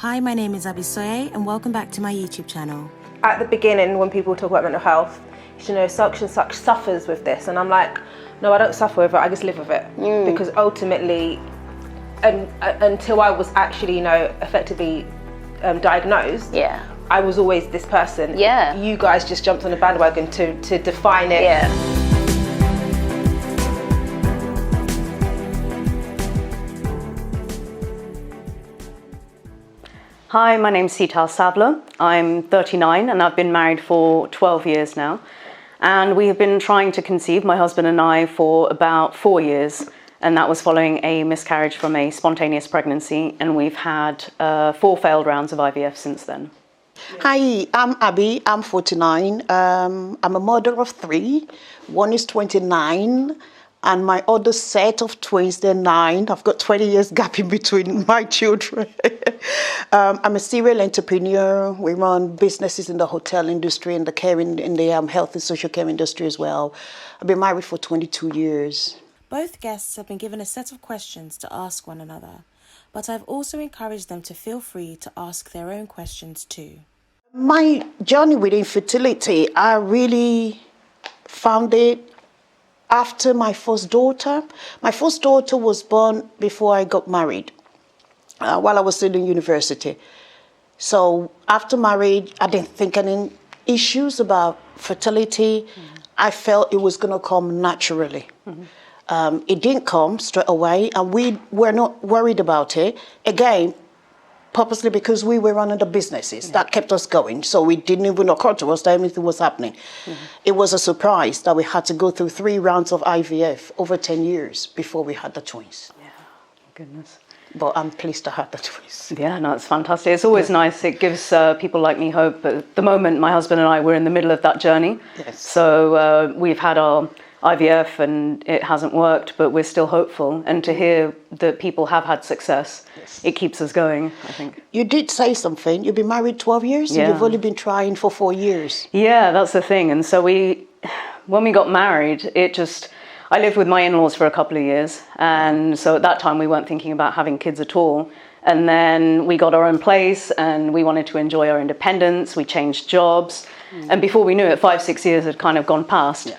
Hi, my name is Abisoye and welcome back to my YouTube channel. At the beginning, when people talk about mental health, you know, such and such suffers with this, and I'm like, no, I don't suffer with it, I just live with it. Because ultimately, until I was actually, you know, effectively diagnosed, I was always this person. You guys just jumped on the bandwagon to define it. Hi, my name's Seetal Abbie. I'm 39 and I've been married for 12 years now. And we have been trying to conceive, my husband and I, for about 4 years. And that was following a miscarriage from a spontaneous pregnancy. And we've had 4 failed rounds of IVF since then. Hi, I'm Abby. I'm 49. I'm a mother of 3. One is 29. And my other set of twins, they're 9. I've got 20 years gap in between my children. I'm a serial entrepreneur. We run businesses in the hotel industry, in the care, in the health and social care industry as well. I've been married for 22 years. Both guests have been given a set of questions to ask one another, but I've also encouraged them to feel free to ask their own questions too. My journey with infertility, I really found it after my first daughter. My first daughter was born before I got married, while I was still in university. So after marriage, I didn't think any issues about fertility. I felt it was going to come naturally. It didn't come straight away, and we were not worried about it. Again, purposely because we were running the businesses. That kept us going. So it didn't even occur to us that anything was happening. It was a surprise that we had to go through 3 rounds of IVF over 10 years before we had the twins. Yeah, goodness. But I'm pleased to have the twins. Yeah, no, it's fantastic. It's always nice. It gives people like me hope. But at the moment, my husband and I, we're in the middle of that journey. So we've had our IVF and it hasn't worked, but we're still hopeful. And to hear that people have had success, it keeps us going, I think. You did say something. You've been married 12 years and you've only been trying for 4 years. Yeah, that's the thing. And so when we got married, I lived with my in-laws for a couple of years. And so at that time, we weren't thinking about having kids at all. And then we got our own place and we wanted to enjoy our independence. We changed jobs. And before we knew it, 5-6 years had kind of gone past.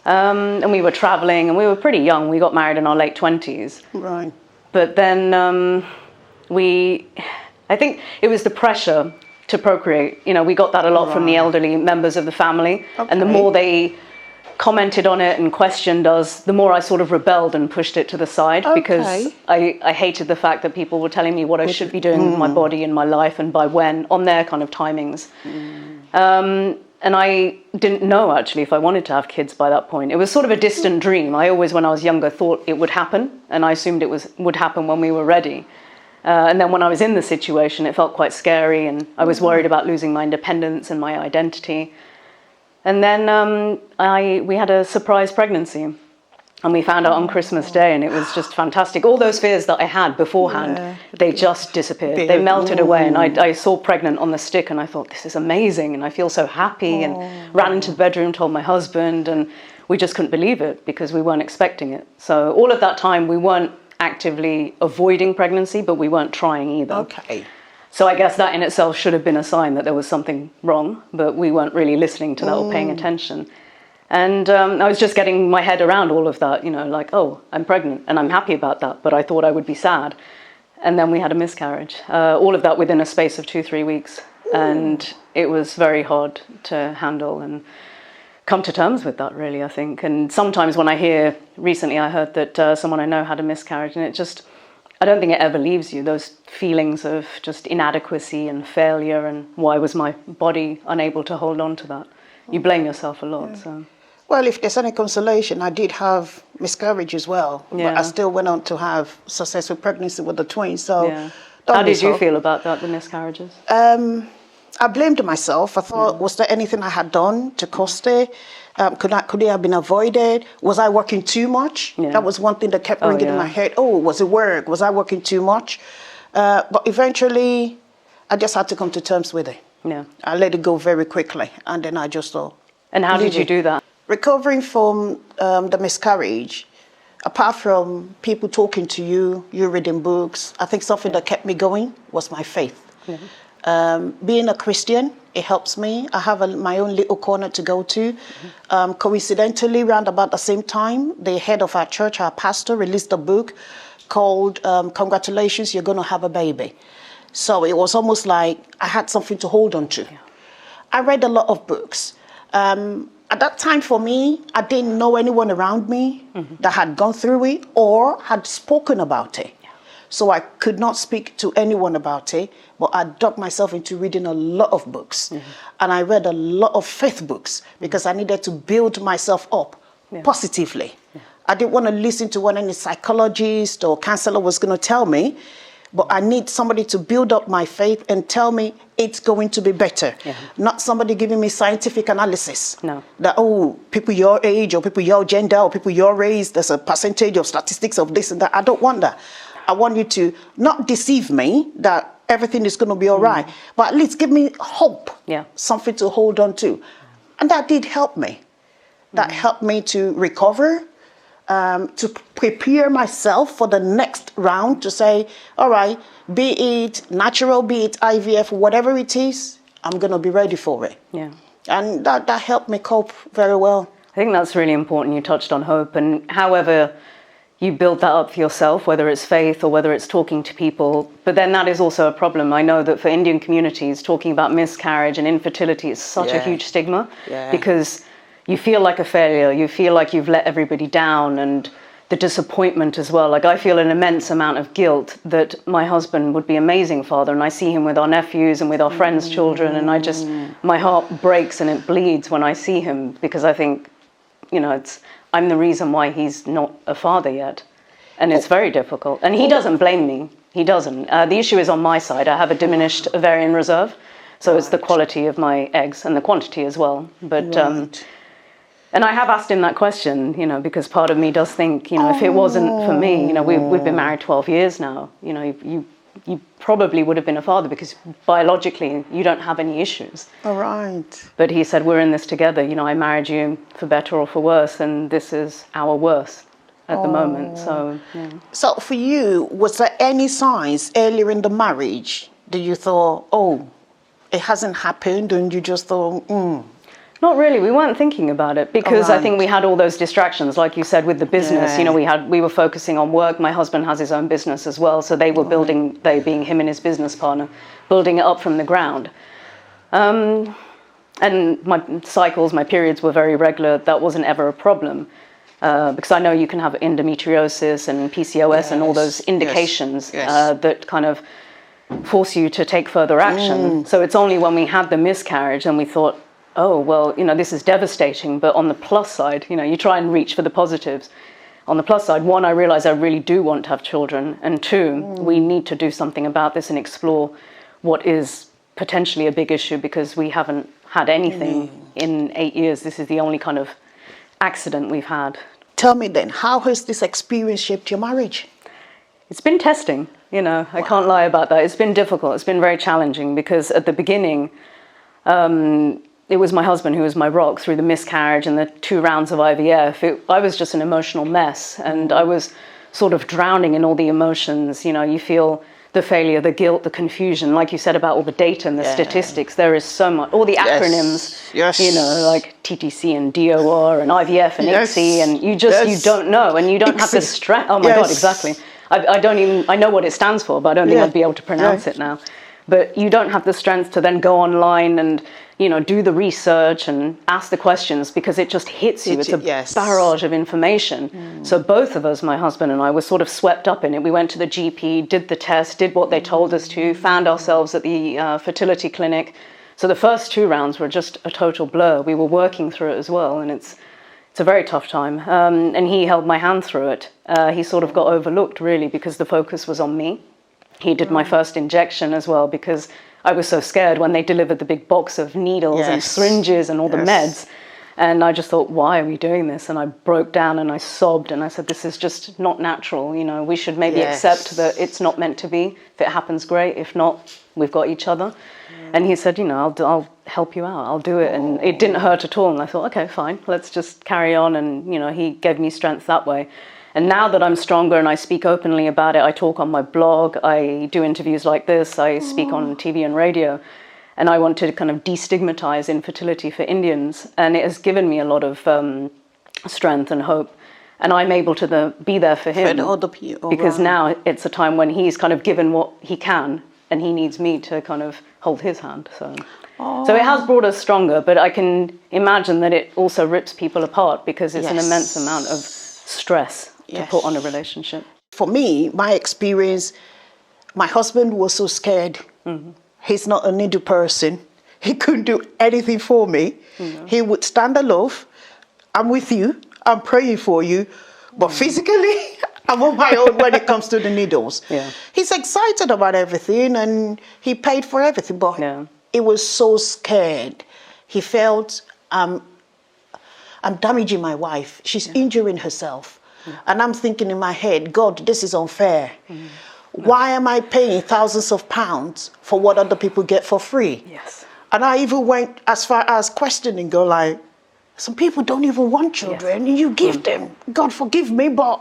And we were traveling and we were pretty young. We got married in our late 20s. Right. But then I think it was the pressure to procreate. You know, we got that a lot from the elderly members of the family. And the more they commented on it and questioned us, the more I sort of rebelled and pushed it to the side because I hated the fact that people were telling me what I should be doing with my body and my life and by when, on their kind of timings. And I didn't know, actually, if I wanted to have kids by that point. It was sort of a distant dream. I always, when I was younger, thought it would happen. And I assumed it would happen when we were ready. And then when I was in the situation, it felt quite scary. And I was worried about losing my independence and my identity. And then we had a surprise pregnancy. And we found out on Christmas Day, and it was just fantastic. All those fears that I had beforehand, they just disappeared. They melted away, and I saw pregnant on the stick, and I thought, this is amazing, and I feel so happy, and ran into the bedroom, told my husband, and we just couldn't believe it because we weren't expecting it. So all of that time, we weren't actively avoiding pregnancy, but we weren't trying either. So I guess that in itself should have been a sign that there was something wrong, but we weren't really listening to that or paying attention. And I was just getting my head around all of that, you know, like, oh, I'm pregnant and I'm happy about that, but I thought I would be sad. And then we had a miscarriage, all of that within a space of 2-3 weeks. And it was very hard to handle and come to terms with that, really, I think. And sometimes when recently I heard that someone I know had a miscarriage, and I don't think it ever leaves you, those feelings of just inadequacy and failure and why was my body unable to hold on to that? You blame yourself a lot, so... Well, if there's any consolation, I did have miscarriage as well, but I still went on to have successful pregnancy with the twins. So, how did you feel about that, the miscarriages? I blamed myself. I thought, was there anything I had done to cause it? Could it have been avoided? Was I working too much? That was one thing that kept ringing in my head. Oh, was it work? Was I working too much? But eventually, I just had to come to terms with it. I let it go very quickly, and then I just thought. And how did you do that? Recovering from the miscarriage, apart from people talking to you, you reading books, I think something that kept me going was my faith. Being a Christian, it helps me. I have my own little corner to go to. Coincidentally, around about the same time, the head of our church, our pastor, released a book called Congratulations, You're Going to Have a Baby. So it was almost like I had something to hold on to. Yeah. I read a lot of books. At that time for me, I didn't know anyone around me that had gone through it or had spoken about it. Yeah. So I could not speak to anyone about it, but I dug myself into reading a lot of books. And I read a lot of faith books because I needed to build myself up positively. Yeah. I didn't want to listen to what any psychologist or counselor was going to tell me, but I need somebody to build up my faith and tell me it's going to be better. Yeah. Not somebody giving me scientific analysis. No. That, oh, people your age or people your gender or people your race, there's a percentage of statistics of this and that. I don't want that. I want you to not deceive me that everything is going to be all right, but at least give me hope, something to hold on to. And that did help me. That helped me to recover, to prepare myself for the next round, to say, all right, be it natural, be it IVF, whatever it is, I'm going to be ready for it. Yeah. And that helped me cope very well. I think that's really important. You touched on hope, and however you build that up for yourself, whether it's faith or whether it's talking to people. But then that is also a problem. I know that for Indian communities, talking about miscarriage and infertility is such a huge stigma because you feel like a failure. You feel like you've let everybody down, and the disappointment as well. Like, I feel an immense amount of guilt that my husband would be an amazing father, and I see him with our nephews and with our friends' children, and I just, my heart breaks and it bleeds when I see him, because I think, you know, I'm the reason why he's not a father yet. And it's very difficult. And he doesn't blame me. He doesn't. The issue is on my side. I have a diminished ovarian reserve. So it's the quality of my eggs and the quantity as well. But and I have asked him that question, you know, because part of me does think, you know, if it wasn't for me, you know, we've been married 12 years now, you know, you probably would have been a father because biologically you don't have any issues. All right. But he said, we're in this together. You know, I married you for better or for worse, and this is our worst at the moment. So, yeah. So for you, was there any signs earlier in the marriage that you thought, oh, it hasn't happened, and you just thought, Not really. We weren't thinking about it because I think we had all those distractions, like you said, with the business. Yeah. You know, we were focusing on work. My husband has his own business as well, so they were building, they being him and his business partner, building it up from the ground. And my cycles, my periods were very regular. That wasn't ever a problem because I know you can have endometriosis and PCOS and all those indications that kind of force you to take further action. So it's only when we had the miscarriage and we thought, oh, well, you know, this is devastating, but on the plus side, you know, you try and reach for the positives. On the plus side, one, I realize I really do want to have children, and two, we need to do something about this and explore what is potentially a big issue because we haven't had anything in 8 years. This is the only kind of accident we've had. Tell me then, how has this experience shaped your marriage? It's been testing, you know, I can't lie about that. It's been difficult. It's been very challenging because at the beginning, it was my husband who was my rock through the miscarriage and the 2 rounds of IVF. I was just an emotional mess, and I was sort of drowning in all the emotions. You know, you feel the failure, the guilt, the confusion. Like you said about all the data and the statistics, there is so much. All the acronyms, you know, like TTC and DOR and IVF and ICSI, and you don't know, and you don't have the strength. Oh my God, exactly. I know what it stands for, but I don't think I'd be able to pronounce it now. But you don't have the strength to then go online and, you know, do the research and ask the questions because it just hits you. It's a barrage of information. So both of us, my husband and I, were sort of swept up in it. We went to the GP, did the test, did what they told us to, found ourselves at the fertility clinic. So the first 2 rounds were just a total blur. We were working through it as well, and it's a very tough time. And he held my hand through it. He sort of got overlooked, really, because the focus was on me. He did my first injection as well because I was so scared when they delivered the big box of needles and syringes and all the meds. And I just thought, why are we doing this? And I broke down and I sobbed and I said, this is just not natural. You know, we should maybe accept that it's not meant to be. If it happens, great. If not, we've got each other. And he said, you know, I'll help you out. I'll do it. And it didn't hurt at all. And I thought, okay, fine. Let's just carry on. And, you know, he gave me strength that way. And now that I'm stronger and I speak openly about it, I talk on my blog, I do interviews like this, I speak on TV and radio, and I want to kind of destigmatize infertility for Indians. And it has given me a lot of strength and hope. And I'm able to be there for him. For the other people, because right. now it's a time when he's kind of given what he can, and he needs me to kind of hold his hand. So it has brought us stronger, but I can imagine that it also rips people apart because it's an immense amount of stress to put on a relationship. For me, my experience, my husband was so scared. He's not a needy person. He couldn't do anything for me. He would stand aloof. I'm with you. I'm praying for you. But physically, I'm on my own when it comes to the needles. He's excited about everything and he paid for everything, but he was so scared. He felt, I'm damaging my wife. She's injuring herself. And I'm thinking in my head, God, this is unfair. Why am I paying thousands of pounds for what other people get for free? And I even went as far as questioning God, like, some people don't even want children. You give them. God forgive me, but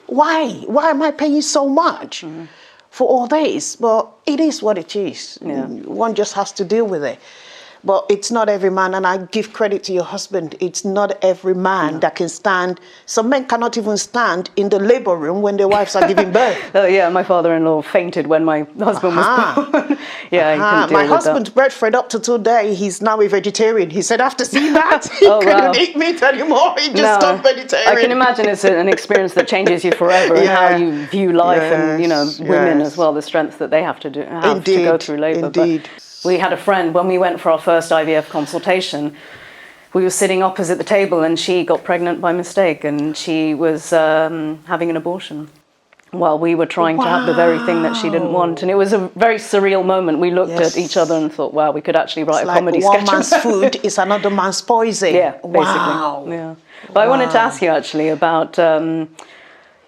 why? Why am I paying so much for all this? But it is what it is. One just has to deal with it. But it's not every man, and I give credit to your husband. It's not every man that can stand. Some men cannot even stand in the labor room when their wives are giving birth. My father-in-law fainted when my husband was born. He couldn't deal my with husband's breastfed up to today. He's now a vegetarian. He said after seeing that, he couldn't eat meat anymore. He just stopped vegetarian. I can imagine it's an experience that changes you forever and how you view life and, women as well, the strength that they have to go through labor. Indeed. But we had a friend, when we went for our first IVF consultation, we were sitting opposite the table and she got pregnant by mistake and she was having an abortion while we were trying to have the very thing that she didn't want. And it was a very surreal moment. We looked at each other and thought, wow, we could actually write a comedy sketch. One man's food is another man's poison. Basically. Wow. But I wanted to ask you actually about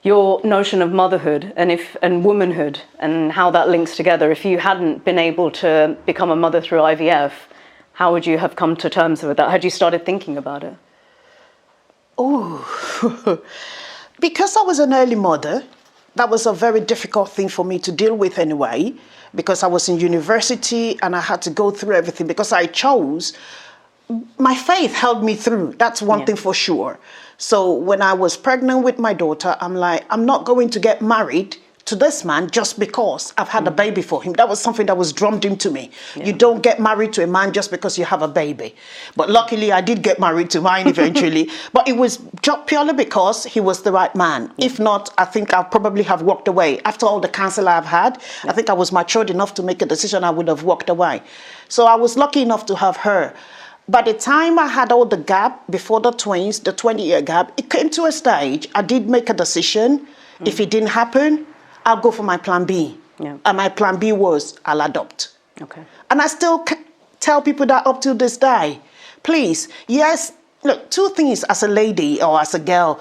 your notion of motherhood and womanhood and how that links together. If you hadn't been able to become a mother through IVF, how would you have come to terms with that? Had you started thinking about it? Oh, because I was an early mother, that was a very difficult thing for me to deal with anyway, because I was in university and I had to go through everything because I chose. My faith held me through. That's one thing for sure. So when I was pregnant with my daughter, I'm like, I'm not going to get married to this man just because I've had a baby for him. That was something that was drummed into me. You don't get married to a man just because you have a baby. But luckily, I did get married to mine eventually. But it was purely because he was the right man. If not, I think I'll probably have walked away. After all the counsel I've had, I think I was matured enough to make a decision. I would have walked away. So I was lucky enough to have her. By the time I had all the gap before the twins, the 20-year gap, it came to a stage. I did make a decision. If it didn't happen, I'll go for my plan B. And my plan B was I'll adopt. And I still tell people that up to this day. Please, look, two things as a lady or as a girl.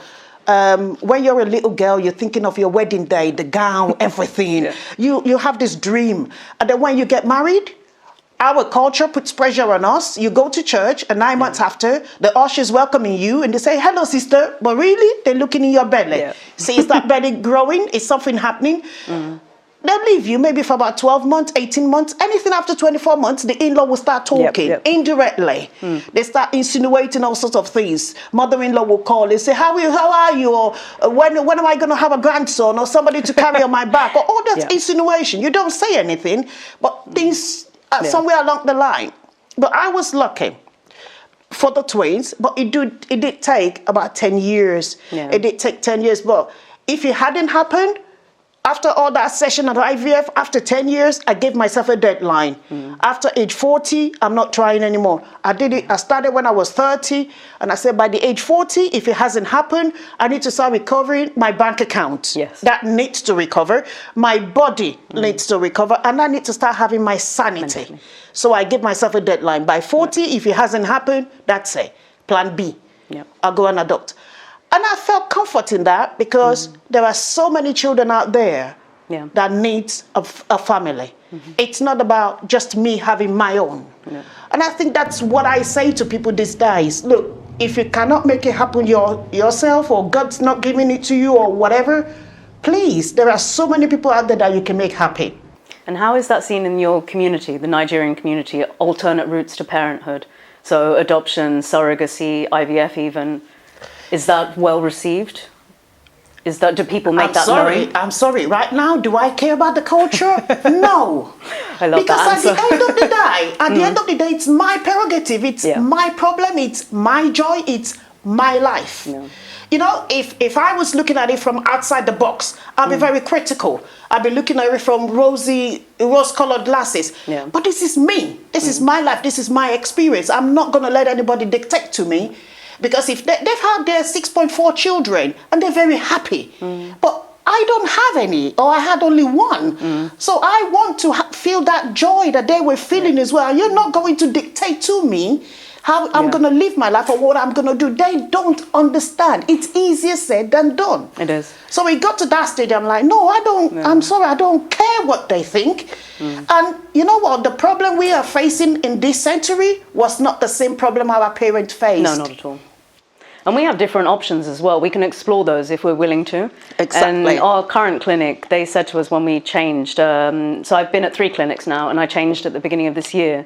When you're a little girl, you're thinking of your wedding day, the gown, everything. You have this dream. And then when you get married, our culture puts pressure on us. You go to church and 9 months after, the usher's welcoming you and they say, hello, sister. But really, they're looking in your belly. See, is that belly growing? Is something happening? They'll leave you maybe for about 12 months, 18 months. Anything after 24 months, the in-law will start talking indirectly. They start insinuating all sorts of things. Mother-in-law will call and say, how are you? Or when am I going to have a grandson or somebody to carry on my back? Or all that insinuation. You don't say anything, but things... somewhere along the line. But I was lucky for the twins, but it did take about 10 years. It did take 10 years. But if it hadn't happened, after all that session at IVF, after 10 years, I gave myself a deadline. After age 40, I'm not trying anymore. I started when I was 30, and I said by the age 40, if it hasn't happened, I need to start recovering my bank account. That needs to recover. My body needs to recover, and I need to start having my sanity. So I give myself a deadline. By 40, if it hasn't happened, that's it. Plan B. I'll go and adopt. And I felt comfort in that because there are so many children out there that needs a family. It's not about just me having my own. And I think that's what I say to people these days. Look, if you cannot make it happen yourself, or God's not giving it to you or whatever, please, there are so many people out there that you can make happy. And how is that seen in your community, the Nigerian community, alternate routes to parenthood? So adoption, surrogacy, IVF even. Is that well received? Do people make that known? I'm sorry. Right now, do I care about the culture? No. I love that answer. Because at the end of the day, it's my prerogative. It's my problem. It's my joy. It's my life. Yeah. You know, if I was looking at it from outside the box, I'd be very critical. I'd be looking at it from rose-colored glasses. Yeah. But this is me. This is my life. This is my experience. I'm not going to let anybody dictate to me. Because if they've had their 6.4 children and they're very happy, but I don't have any, or I had only one. So I want to feel that joy that they were feeling as well. You're not going to dictate to me how I'm going to live my life or what I'm going to do. They don't understand. It's easier said than done. It is. So we got to that stage. I'm like, no, I don't. Yeah. I'm sorry. I don't care what they think. And you know what? The problem we are facing in this century was not the same problem our parents faced. No, not at all. And we have different options as well. We can explore those if we're willing to. Exactly. And our current clinic, they said to us when we changed, so I've been at 3 clinics now, and I changed at the beginning of this year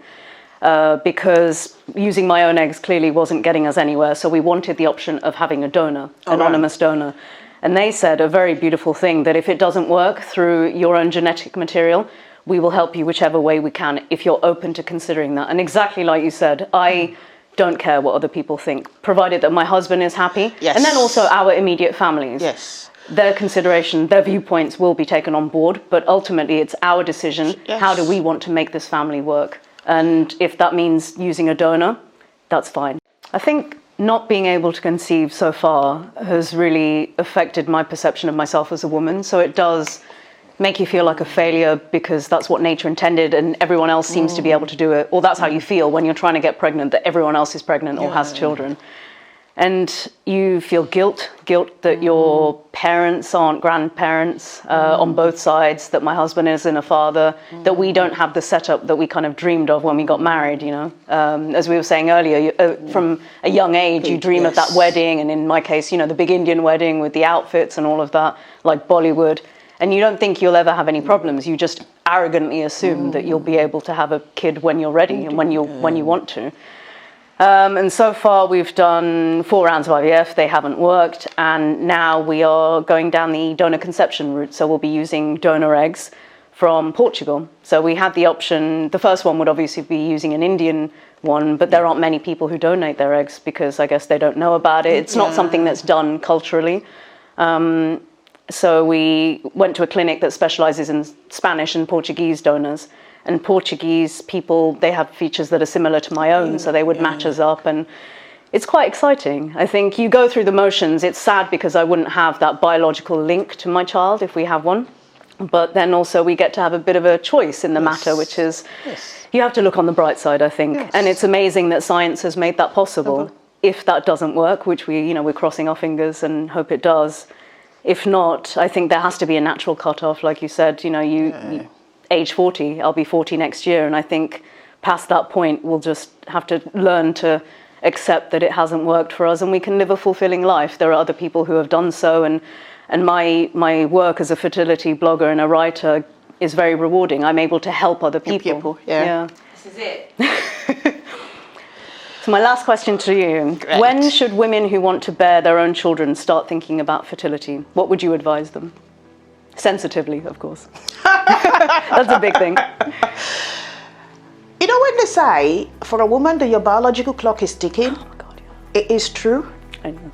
because using my own eggs clearly wasn't getting us anywhere. So we wanted the option of having a donor, anonymous donor. And they said a very beautiful thing, that if it doesn't work through your own genetic material, we will help you whichever way we can if you're open to considering that. And exactly like you said, I don't care what other people think, provided that my husband is happy. Yes. And then also our immediate families. Yes. Their consideration, their viewpoints will be taken on board, but ultimately it's our decision. Yes. How do we want to make this family work? And if that means using a donor, that's fine. I think not being able to conceive so far has really affected my perception of myself as a woman. So it does make you feel like a failure because that's what nature intended and everyone else seems to be able to do it. Or that's how you feel when you're trying to get pregnant, that everyone else is pregnant or has children. And you feel guilt that your parents aren't grandparents on both sides, that my husband isn't a father, that we don't have the setup that we kind of dreamed of when we got married, you know. As we were saying earlier, from a young age, you dream of that wedding. And in my case, you know, the big Indian wedding with the outfits and all of that, like Bollywood. And you don't think you'll ever have any problems. You just arrogantly assume that you'll be able to have a kid when you're ready and when you want to. And so far we've done 4 rounds of IVF. They haven't worked. And now we are going down the donor conception route. So we'll be using donor eggs from Portugal. So we had the option. The first one would obviously be using an Indian one, but there aren't many people who donate their eggs because I guess they don't know about it. It's not something that's done culturally. So we went to a clinic that specializes in Spanish and Portuguese donors. And Portuguese people, they have features that are similar to my own, so they would match us up. And it's quite exciting. I think you go through the motions. It's sad because I wouldn't have that biological link to my child if we have one. But then also we get to have a bit of a choice in the matter, which is you have to look on the bright side, I think. And it's amazing that science has made that possible. If that doesn't work, which we're crossing our fingers and hope it does. If not, I think there has to be a natural cutoff, like you said. You know, you age 40, I'll be 40 next year, and I think past that point, we'll just have to learn to accept that it hasn't worked for us, and we can live a fulfilling life. There are other people who have done so, and my work as a fertility blogger and a writer is very rewarding. I'm able to help other people. Yeah. This is it. So my last question to you. Great. When should women who want to bear their own children start thinking about fertility? What would you advise them? Sensitively, of course. That's a big thing. You know when they say, for a woman, that your biological clock is ticking? Oh my God, yeah. It is true. I know.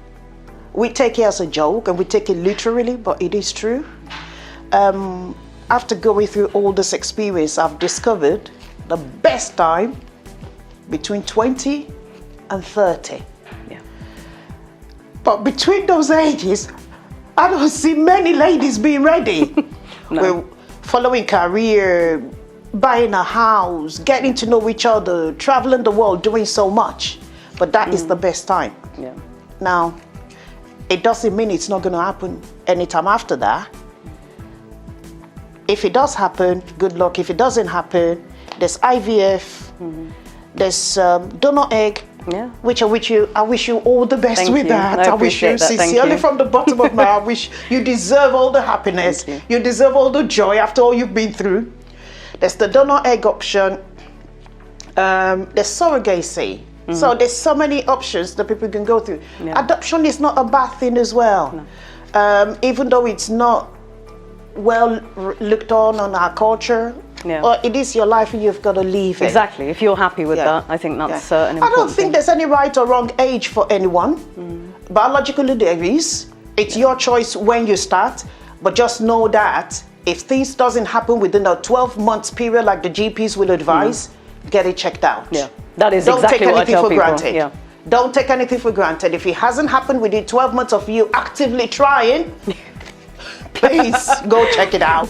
We take it as a joke and we take it literally, but it is true. After going through all this experience, I've discovered the best time between 20 and 30. Yeah. But between those ages, I don't see many ladies being ready. No. We're following career, buying a house, getting to know each other, traveling the world, doing so much. But that is the best time. Yeah. Now, it doesn't mean it's not going to happen anytime after that. If it does happen, good luck. If it doesn't happen, there's IVF, there's donor egg, Yeah. Which I wish you all the best Thank with you. that. I I wish you appreciate that. Thank sincerely you. from the bottom of my heart. I wish you deserve all the happiness. Thank You deserve all the joy after all you've been through. There's the donor egg option. There's surrogacy. So there's so many options that people can go through. Yeah. Adoption is not a bad thing as well. No. Even though it's not well looked on our culture, or it is your life and you've got to leave it. Exactly. If you're happy with that, I think that's an important I don't think thing. there's any right or wrong age for anyone. Biologically there is. It's your choice when you start, but just know that if things doesn't happen within a 12 months period like the GPs will advise, get it checked out. Yeah, that is Don't exactly take what I anything tell for people. granted. Yeah. Don't take anything for granted. If it hasn't happened within 12 months of you actively trying, please go check it out.